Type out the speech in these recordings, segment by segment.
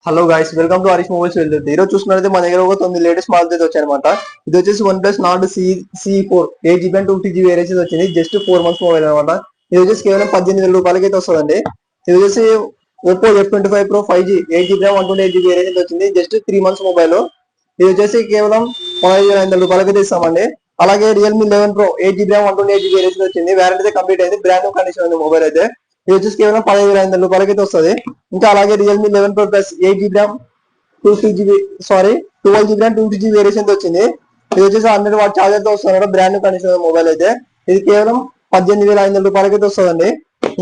Hello guys, welcome to Harish mobiles వెళ్తుంది. ఈ రోజు చూసుకున్నట్లయితే మన దగ్గర ఒక 9 లేటెస్ట్ మోడల్స్ అయితే వచ్చాయన్నమాట. ఇది వచ్చేసి వన్ ప్లస్ నాట్ సి4 8GB అండ్ 2GB వేరియంట్ వచ్చింది. జస్ట్ 4 months మొబైల్ అనమాట. ఇది వచ్చేసి కేవలం 18,000 రూపాయలకి అయితే వస్తుందండి. ఇది వచ్చేసి Oppo F25 Pro 5G 8GB RAM 128GB variant వచ్చింది. Just 3 months mobile. ఇది వచ్చేసి కేవలం 15,500 రూపాయలకి అయితే ఇస్తామండి. అలాగే Realme 11 Pro 8GB RAM 128GB variant వచ్చింది. వారంటీ అయితే కంప్లీట్ అయింది. బ్రాండ్ న్యూ కండిషన్ ఉంది మొబైల్ అయితే. ఇది వచ్చేసి కేవలం 15,500 రూపాయలకి అయితే వస్తుంది. ఇంకా అలాగే Realme 11 Pro plus 8GB RAM 2GB 12GB RAM 2GB variant వచ్చింది. ఇది వచ్చేసి 100 వాట్ చార్జర్ తో వస్తుంది. బ్రాండ్ న్యూ కండిషన్ మొబైల్ అయితే. ఇది కేవలం 18,500 రూపాయలకి అయితే వస్తుందండి.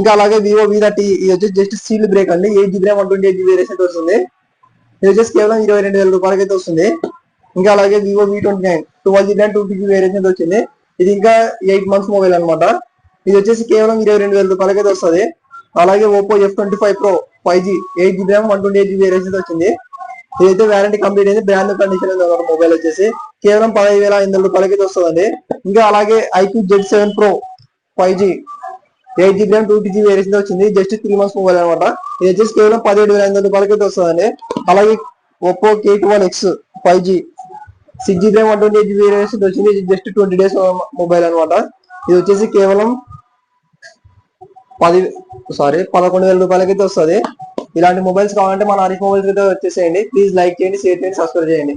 ఇంకా అలాగే వివో V30 ఇది వచ్చేసి జస్ట్ సీల్ బ్రేక్ అండి. 8GB RAM 128GB వేరియంట్ వస్తుంది. ఇది వచ్చేసి కేవలం 22,000 రూపాయలకి అయితే వస్తుంది. ఇంకా అలాగే Vivo V29 12GB RAM 2GB variant వచ్చింది. ఇది ఇంకా 8 months మొబైల్ అనమాట. ఇది వచ్చేసి కేవలం 22,000 రూపాయలకి అయితే వస్తుంది. అలాగే Oppo F25 Pro 5G 8GB RAM 128GB variant వచ్చింది. ఇదైతే వారంటీ కంప్లీట్ అయింది. బ్రాండ్ కండిషన్ మొబైల్ వచ్చేసి కేవలం 15,500 రూపాయలకి అయితే వస్తుందండి. ఇంకా అలాగే iQOO Z7 Pro 5G 8GB RAM 2GB variant వచ్చింది. జస్ట్ 3 months మొబైల్ అనమాట. ఇది వచ్చేసి కేవలం 17,500 రూపాయలకి అయితే వస్తుందండి. అలాగే Oppo K12X 5G 6GB RAM 128GB variant వచ్చింది. జస్ట్ 20 days మొబైల్ అనమాట. ఇది వచ్చేసి కేవలం 11,000 రూపాయలకి అయితే వస్తుంది. ఇలాంటి మొబైల్స్ కావాలంటే మన హరీష్ మొబైల్స్ అయితే వచ్చేసేయండి. ప్లీజ్ లైక్ చేయండి, షేర్ చేయండి, సబ్స్క్రైబ్ చేయండి.